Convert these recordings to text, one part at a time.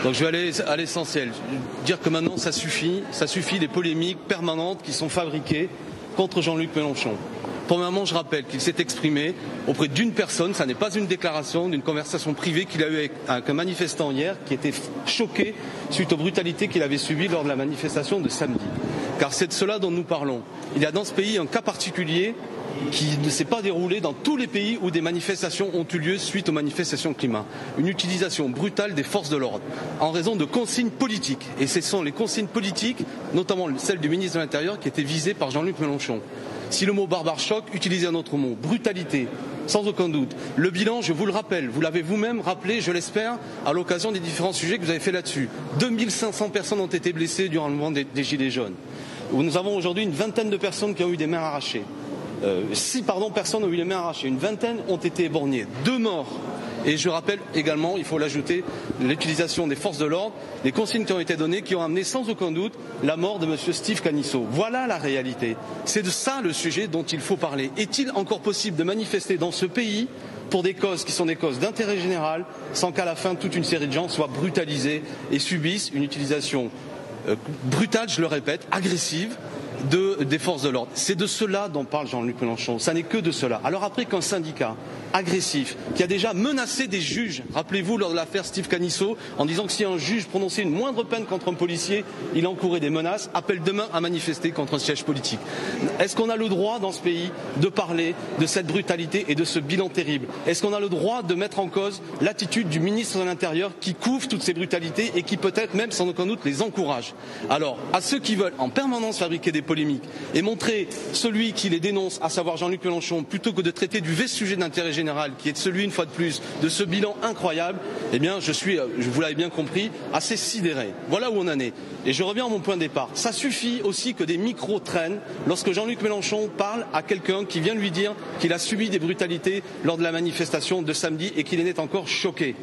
Donc je vais aller à l'essentiel. Dire que maintenant ça suffit les polémiques permanentes qui sont fabriquées contre Jean-Luc Mélenchon. Premièrement, je rappelle qu'il s'est exprimé auprès d'une personne, ça n'est pas une déclaration, d'une conversation privée qu'il a eue avec un manifestant hier qui était choqué suite aux brutalités qu'il avait subies lors de la manifestation de samedi. Car c'est de cela dont nous parlons. Il y a dans ce pays un cas particulier qui ne s'est pas déroulé dans tous les pays où des manifestations ont eu lieu suite aux manifestations climat. Une utilisation brutale des forces de l'ordre en raison de consignes politiques. Et ce sont les consignes politiques, notamment celles du ministre de l'Intérieur, qui étaient visées par Jean-Luc Mélenchon. Si le mot barbare choque, utilisez un autre mot, brutalité, sans aucun doute. Le bilan, je vous le rappelle, vous l'avez vous-même rappelé, je l'espère, à l'occasion des différents sujets que vous avez fait là-dessus. 2500 personnes ont été blessées durant le mouvement des Gilets jaunes. Nous avons aujourd'hui une vingtaine de personnes qui ont eu des mains arrachées. 6 personnes ont eu les mains arrachées, une vingtaine ont été éborgnées, 2 morts. Et je rappelle également, il faut l'ajouter, l'utilisation des forces de l'ordre, les consignes qui ont été données, qui ont amené sans aucun doute la mort de M. Steve Canisso. Voilà la réalité. C'est de ça le sujet dont il faut parler. Est-il encore possible de manifester dans ce pays pour des causes qui sont des causes d'intérêt général, sans qu'à la fin toute une série de gens soient brutalisés et subissent une utilisation brutale, je le répète, agressive, des forces de l'ordre. C'est de cela dont parle Jean-Luc Mélenchon. Ça n'est que de cela. Alors après qu'un syndicat agressif, qui a déjà menacé des juges, rappelez-vous lors de l'affaire Steve Canisso, en disant que si un juge prononçait une moindre peine contre un policier, il encourait des menaces, appelle demain à manifester contre un siège politique. Est-ce qu'on a le droit dans ce pays de parler de cette brutalité et de ce bilan terrible? Est-ce qu'on a le droit de mettre en cause l'attitude du ministre de l'Intérieur qui couvre toutes ces brutalités et qui peut-être même sans aucun doute les encourage? Alors, à ceux qui veulent en permanence fabriquer des polémiques et montrer celui qui les dénonce, à savoir Jean-Luc Mélenchon, plutôt que de traiter du vrai sujet d'intérêt général, qui est celui, une fois de plus, de ce bilan incroyable, eh bien, je vous l'avez bien compris, assez sidéré. Voilà où on en est. Et je reviens à mon point de départ. Ça suffit aussi que des micros traînent lorsque Jean-Luc Mélenchon parle à quelqu'un qui vient lui dire qu'il a subi des brutalités lors de la manifestation de samedi et qu'il en est encore choqué.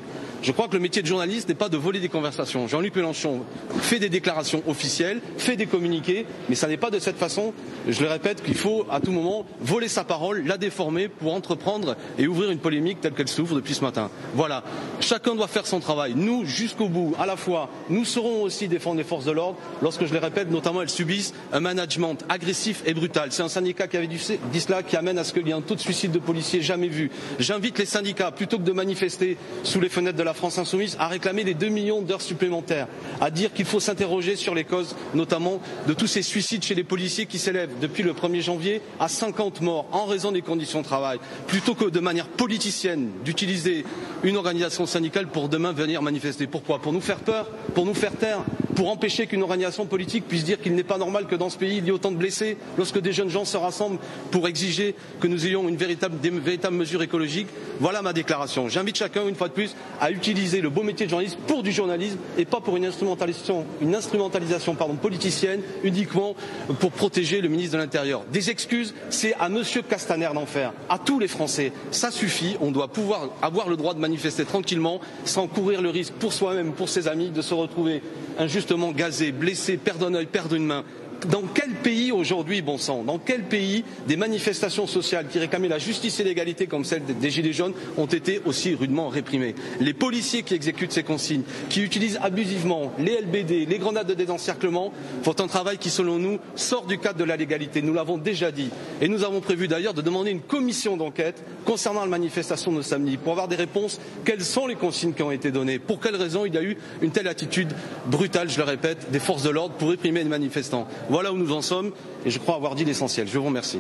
Je crois que le métier de journaliste n'est pas de voler des conversations. Jean-Luc Mélenchon fait des déclarations officielles, fait des communiqués, mais ça n'est pas de cette façon, je le répète, qu'il faut à tout moment voler sa parole, la déformer pour entreprendre et ouvrir une polémique telle qu'elle s'ouvre depuis ce matin. Voilà, chacun doit faire son travail. Nous, jusqu'au bout, à la fois, nous saurons aussi défendre les forces de l'ordre lorsque, je le répète, notamment elles subissent un management agressif et brutal. C'est un syndicat qui avait dit cela qui amène à ce qu'il y ait un taux de suicide de policiers jamais vu. J'invite les syndicats, plutôt que de manifester sous les fenêtres de la France Insoumise, à réclamer les 2 millions d'heures supplémentaires, à dire qu'il faut s'interroger sur les causes, notamment de tous ces suicides chez les policiers qui s'élèvent depuis le 1er janvier à 50 morts en raison des conditions de travail, plutôt que de manière politicienne d'utiliser une organisation syndicale pour demain venir manifester. Pourquoi? Pour nous faire peur? Pour nous faire taire? Pour empêcher qu'une organisation politique puisse dire qu'il n'est pas normal que dans ce pays il y ait autant de blessés lorsque des jeunes gens se rassemblent pour exiger que nous ayons des véritables mesures écologiques? Voilà ma déclaration. J'invite chacun, une fois de plus, à utiliser le beau métier de journaliste pour du journalisme et pas pour une instrumentalisation politicienne uniquement pour protéger le ministre de l'Intérieur. Des excuses, c'est à Monsieur Castaner d'en faire, à tous les Français. Ça suffit, on doit pouvoir avoir le droit de manifester tranquillement sans courir le risque pour soi-même, pour ses amis, de se retrouver injustement gazé, blessé, perdre un œil, perdre une main. Dans quel pays aujourd'hui, bon sang, dans quel pays des manifestations sociales qui réclamaient la justice et l'égalité comme celle des Gilets jaunes ont été aussi rudement réprimées? Les policiers qui exécutent ces consignes, qui utilisent abusivement les LBD, les grenades de désencerclement, font un travail qui, selon nous, sort du cadre de la légalité. Nous l'avons déjà dit. Et nous avons prévu d'ailleurs de demander une commission d'enquête concernant la manifestation de samedi pour avoir des réponses. Quelles sont les consignes qui ont été données? Pour quelles raisons il y a eu une telle attitude brutale, je le répète, des forces de l'ordre pour réprimer les manifestants? Voilà où nous en sommes et je crois avoir dit l'essentiel. Je vous remercie.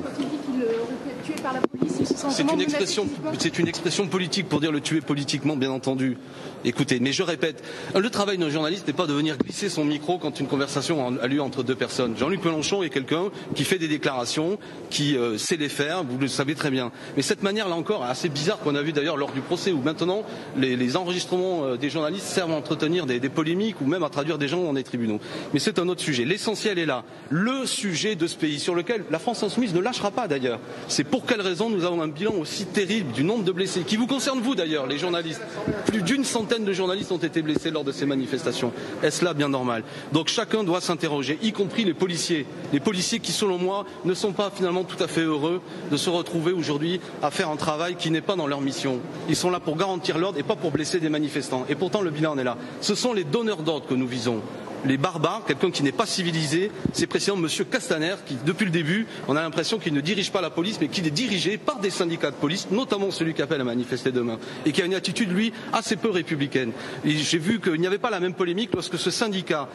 C'est une expression politique pour dire le tuer politiquement, bien entendu. Écoutez, mais je répète, le travail d'un journaliste n'est pas de venir glisser son micro quand une conversation a lieu entre deux personnes. Jean-Luc Mélenchon est quelqu'un qui fait des déclarations, qui sait les faire, vous le savez très bien. Mais cette manière, là encore, assez bizarre qu'on a vu d'ailleurs lors du procès, où maintenant les enregistrements des journalistes servent à entretenir des polémiques ou même à traduire des gens dans des tribunaux. Mais c'est un autre sujet. L'essentiel est là. Le sujet de ce pays sur lequel la France Insoumise ne lâchera pas d'ailleurs. C'est Pour quelle raison nous avons un bilan aussi terrible du nombre de blessés, qui vous concerne vous d'ailleurs, les journalistes? Plus d'une centaine de journalistes ont été blessés lors de ces manifestations. Est-ce là bien normal? Donc chacun doit s'interroger, y compris les policiers. Les policiers qui, selon moi, ne sont pas finalement tout à fait heureux de se retrouver aujourd'hui à faire un travail qui n'est pas dans leur mission. Ils sont là pour garantir l'ordre et pas pour blesser des manifestants. Et pourtant le bilan en est là. Ce sont les donneurs d'ordre que nous visons. Les barbares, quelqu'un qui n'est pas civilisé, c'est précisément M. Castaner qui, depuis le début, on a l'impression qu'il ne dirige pas la police, mais qu'il est dirigé par des syndicats de police, notamment celui qui appelle à manifester demain, et qui a une attitude, lui, assez peu républicaine. J'ai vu qu'il n'y avait pas la même polémique lorsque ce syndicat,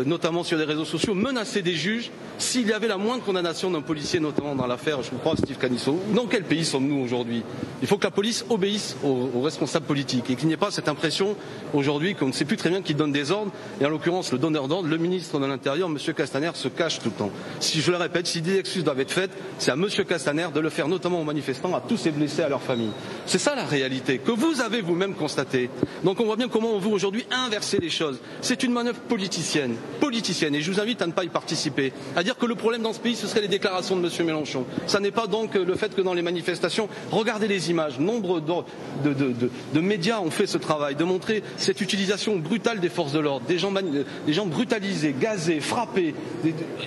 notamment sur les réseaux sociaux, menaçait des juges s'il y avait la moindre condamnation d'un policier, notamment dans l'affaire, je crois, Steve Canisso. Dans quel pays sommes-nous aujourd'hui? Il faut que la police obéisse aux responsables politiques et qu'il n'y ait pas cette impression aujourd'hui qu'on ne sait plus très bien qui donne des ordres, et en l'occurrence le donneur d'ordre, le ministre de l'Intérieur, M. Castaner, se cache tout le temps. Si je le répète, si des excuses doivent être faites, c'est à M. Castaner de le faire, notamment aux manifestants, à tous ces blessés, à leurs familles. C'est ça la réalité, que vous avez vous-même constatée. Donc on voit bien comment on veut aujourd'hui inverser les choses. C'est une manœuvre politicienne, et je vous invite à ne pas y participer. À dire que le problème dans ce pays, ce serait les déclarations de M. Mélenchon. Ça n'est pas donc le fait que dans les manifestations, regardez les images, nombre de médias ont fait ce travail, de montrer cette utilisation brutale des forces de l'ordre, des gens brutalisés, gazés, frappés.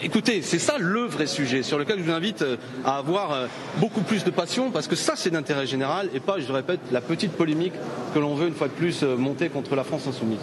Écoutez, c'est ça le vrai sujet sur lequel je vous invite à avoir beaucoup plus de passion, parce que ça c'est d'intérêt général et pas, je le répète, la petite polémique que l'on veut une fois de plus monter contre la France insoumise.